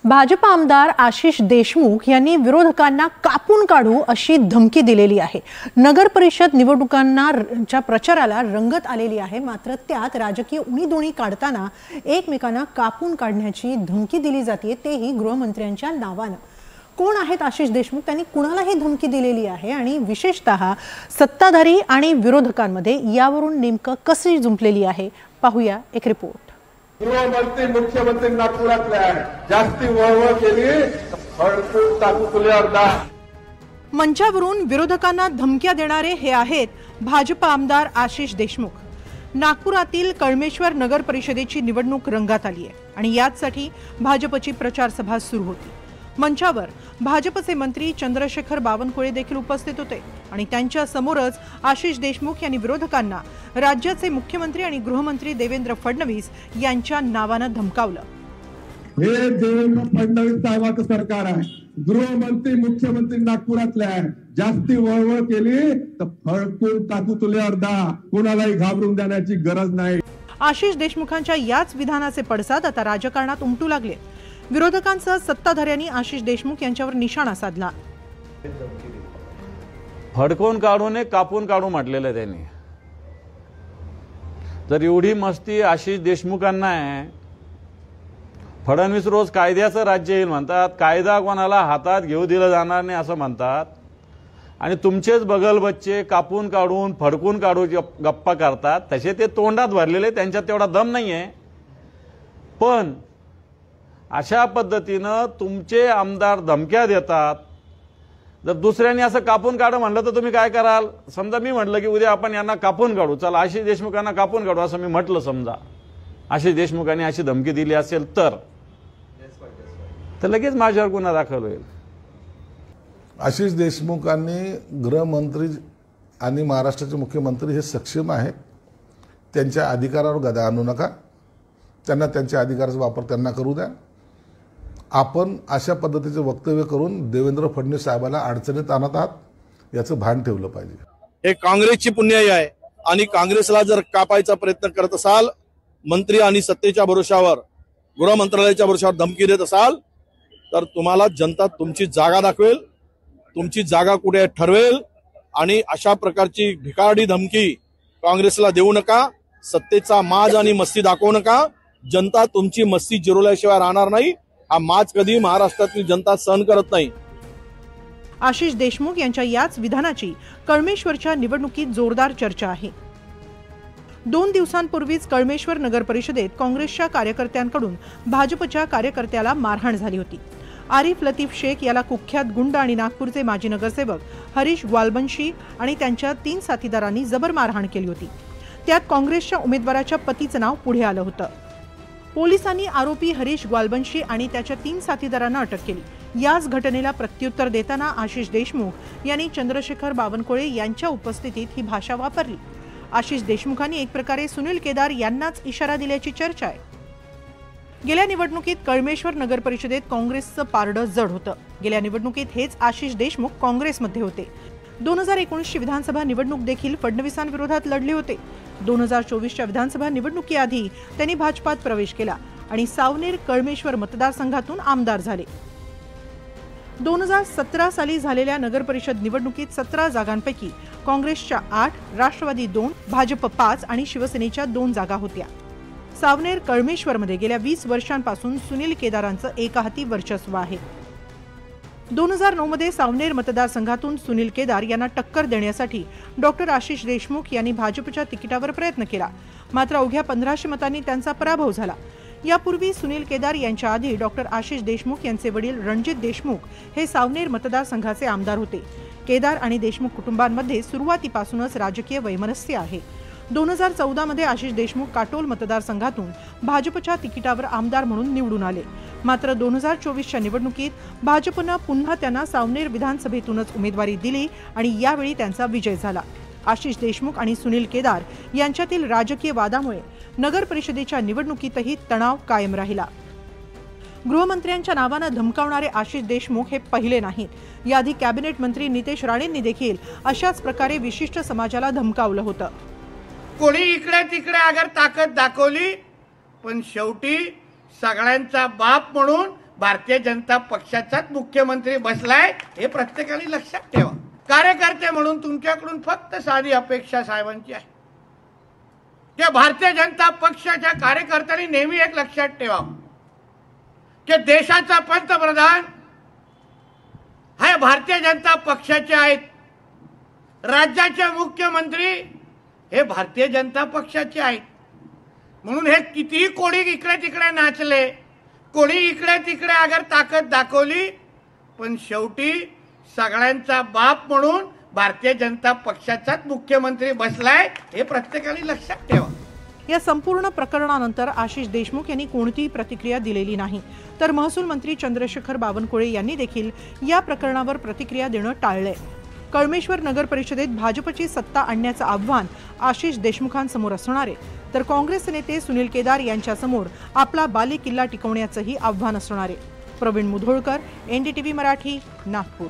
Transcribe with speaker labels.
Speaker 1: भाजप आमदार आशिष देशमुख यांनी विरोधकांना कापून काढू अशी धमकी दिलेली आहे। नगर परिषद निवडणुकांच्या प्रचाराला रंगत आलेली आहे, मात्र त्यात राजकीय उणीधुणी काढताना एकमेकांना कापून काढण्याची धमकी दिली जाते, तेही गृहमंत्र्यांच्या नावाने। कोण आहेत आशिष देशमुख, त्यांनी कुणाला ही धमकी दिलेली आहे आणि विशेषतः सत्ताधारी आणि विरोधकांमध्ये यावरून नेमकं कशी जुंपलेली आहे, पाहूया एक रिपोर्ट।
Speaker 2: गृहमंत्री मुख्यमंत्री नागपुरातले आहे, जास्ती वळवळ केली हडकून टाकू तुल्यावर दा।
Speaker 1: मंचावरून विरोधकांना धमक्या देणारे हे आहेत भाजप आमदार आशिष देशमुख। नागपुरातील कळमेश्वर नगर परिषदेची निवडणूक रंगात आली आहे आणि यासाठी भाजपची प्रचार सभा सुरू होती। मंचावर भाजपचे मंत्री चंद्रशेखर बावनकुळे देखील उपस्थित होते आणि त्यांच्या समोरच आशिष देशमुख यांनी विरोधकांना राज्याचे मुख्यमंत्री आणि गृहमंत्री देवेंद्र फडणवीस यांच्या नावाने धमकावलं।
Speaker 2: हे देवेंद्र फडणवीस साहेबांचं सरकार आहे, गृहमंत्री मुख्यमंत्री नागपुरातले आहे, जास्ती वळवळ केली तर फडकून टाकू तुल्यावर दा। कोणालाही घाबरून देण्याची गरज नाही।
Speaker 1: आशिष देशमुखांच्या याच विधानाचे पडसाद आता राजकारणात उमटू लागले। विरोधकांसह सत्ताधाऱ्यांनी आशिष देशमुख यांच्यावर निशाणा साधला।
Speaker 3: फडकून काढू नये, कापून काढू म्हटलेलं त्यांनी। जर एवढी मस्ती आशिष देशमुखांना आहे, फडणवीस रोज कायद्याचं राज्य येईल म्हणतात, कायदा कोणाला हातात घेऊ दिला जाणार नाही असं म्हणतात आणि तुमचेच बगल बच्चे कापून काढून फडकून काढू गप्पा करतात, तसे ते तोंडात भरलेले, त्यांच्यात तेवढा दम नाहीये। पण अशा पद्धतीनं तुमचे आमदार धमक्या देतात। जर दुसऱ्यांनी असं कापून काढ म्हणलं तर तुम्ही काय कराल? समजा मी म्हटलं की उद्या आपण यांना कापून काढू, चला आशिष देशमुखांना कापून काढू असं मी म्हटलं, समजा आशिष देशमुखांनी अशी धमकी दिली असेल तर लगेच माझ्यावर गुन्हा दाखल होईल।
Speaker 4: आशिष देशमुखांनी गृहमंत्री आणि महाराष्ट्राचे मुख्यमंत्री हे सक्षम आहेत, त्यांच्या अधिकारावर गदा आणू नका, त्यांना त्यांच्या अधिकाराचा वापर त्यांना करू द्या। आपण अशा पद्धतीचे वक्तव्य करून देवेंद्र फडणवीस साहेबांना अडचणीत आणत आहात, याचं भान ठेवलं पाहिजे।
Speaker 5: हे काँग्रेसची पुण्याई आहे आणि काँग्रेसला जर कापायचा प्रयत्न करत असाल, मंत्री आणि सत्तेच्या भरोशावर, गृह मंत्रालयाच्या भरोशावर धमकी देत असाल तर तुम्हाला जनता तुमची जागा दाखवेल, तुमची जागा कुठे ठरवेल आणि अशा प्रकारची भिकारडी धमकी काँग्रेसला देऊ नका। सत्तेचा माज आणि मस्ती दाखवू नका। जनता तुमची मस्ती जिरवल्याशिवाय राहणार नाही। हा माज कधी महाराष्ट्रातील जनता सहन करत नाही।
Speaker 1: आशिष देशमुख यांच्या याच विधानाची कळमेश्वरच्या निवडणुकीत जोरदार चर्चा आहे। 2 दिवसांपूर्वीच कळमेश्वर नगर परिषदेत काँग्रेसच्या कार्यकर्त्यांकडून भाजपच्या कार्यकर्त्याला मारहाण झाली होती। आरिफ लतीफ शेख याला कुख्यात गुंड आणि नागपूरचे माजी नगरसेवक हरीश ग्वालबंशी आणि त्यांच्या 3 साथीदारांनी जबर मारहाण केली होती। त्यात काँग्रेसच्या उमेदवाराच्या पतीचं नाव पुढे आलं होतं। पोलिसांनी आरोपी हरीश ग्वालबंशी आणि त्याच्या 3 साथीदारांना अटक केली। याच घटनेला प्रत्युत्तर देताना आशिष देशमुख यांनी चंद्रशेखर बावनकुळे यांच्या उपस्थितीत ही भाषा वापरली। आशिष देशमुखांनी एक प्रकारे सुनील केदार यांनाच इशारा दिल्याची चर्चा आहे। गेल्या निवडणुकीत कळमेश्वर नगर परिषदेत काँग्रेसचं पारडं जड होतं। गेल्या निवडणुकीत हेच आशिष देशमुख काँग्रेसमध्ये होते। 2019ची विधानसभा निवडणूक देखील फडणवीसांविरोधात लढले होते। 2024च्या विधानसभा निवडणुकीआधी त्यांनी भाजपात प्रवेश केला आणि सावनेर कळमेश्वर मतदारसंघातून आमदार झाले। 2017 साली झालेल्या नगर परिषद निवडणुकीत 17 जागांपैकी काँग्रेसच्या 8, राष्ट्रवादी 2, भाजप 5 आणि शिवसेनेच्या 2 जागा होत्या। सावनेर कळमेश्वरमध्ये गेल्या 20 वर्षांपासून सुनील केदारांचं एकहाती वर्चस्व आहे। 2009 मध्ये सावनेर मतदारसंघातून सुनील केदार यांना टक्कर देण्यासाठी डॉक्टर आशिष देशमुख यांनी भाजपच्या तिकिटावर प्रयत्न केला, मात्र अवघ्या 1500 मतांनी त्यांचा पराभव झाला। यापूर्वी सुनील केदार यांच्या आधी डॉक्टर आशिष देशमुख यांचे वडील रणजित देशमुख हे सावनेर मतदारसंघाचे आमदार होते। केदार आणि देशमुख कुटुंबांमध्ये सुरुवातीपासूनच राजकीय वैमनस्य आहे। 2014 मध्ये आशिष देशमुख काटोल मतदारसंघातून भाजपच्या तिकिटावर आमदार म्हणून निवडून आले, मात्र 2024च्या निवडणुकीत भाजपनं पुन्हा त्यांना सावनेर विधानसभेतूनच उमेदवारी दिली आणि यावेळी त्यांचा विजय झाला। आशिष देशमुख आणि सुनील केदार यांच्यातील राजकीय वादामुळे नगर परिषदेच्या निवडणुकीतही तणाव कायम राहिला। गृहमंत्र्यांच्या नावाने धमकावणारे आशिष देशमुख हे पहिले नाहीत। याआधी कॅबिनेट मंत्री नितेश राणेंनी देखील अशाच प्रकारे विशिष्ट समाजाला धमकावलं होतं।
Speaker 6: कोणी इकडे तिकडे अगर ताकद दाखवली, पण शेवटी सगळ्यांचा बाप म्हणून भारतीय जनता पक्षाचाच मुख्यमंत्री बसलाय हे प्रत्येकाने लक्षात ठेवा. कार्यकर्ते म्हणून तुमच्याकडून फक्त साधी अपेक्षा साहेबांची आहे की भारतीय जनता पक्षाच्या कार्यकर्त्यांनी नेहमी एक लक्षात ठेवा की देशाचा पंतप्रधान हे भारतीय जनता पक्षाचे आहेत, राज्याचे मुख्यमंत्री हे भारतीय जनता पक्षाचे आहेत. म्हणून हे कितीही कोणी इकडे तिकडे नाचले, कोणी इकडे तिकडे अगर ताकद दाखवली, पण शेवटी सगळ्यांचा बाप म्हणून भारतीय जनता पक्षाचाच मुख्यमंत्री बसलाय हे प्रत्येकाने लक्षात ठेवा.
Speaker 1: या संपूर्ण प्रकरणानंतर आशिष देशमुख यांनी कोणतीही प्रतिक्रिया दिलेली नाही, तर महसूल मंत्री चंद्रशेखर बावनकुळे यांनी देखील या प्रकरणावर प्रतिक्रिया देणं टाळलंय. कळमेश्वर नगर परिषदेत भाजपची सत्ता आणण्याचं आव्हान आशिष देशमुखांसमोर असणार आहे, तर काँग्रेस नेते सुनील केदार यांच्यासमोर आपला बालेकिल्ला टिकवण्याचंही आव्हान असणार आहे. प्रवीण मुधोळकर, NDTV मराठी, नागपूर.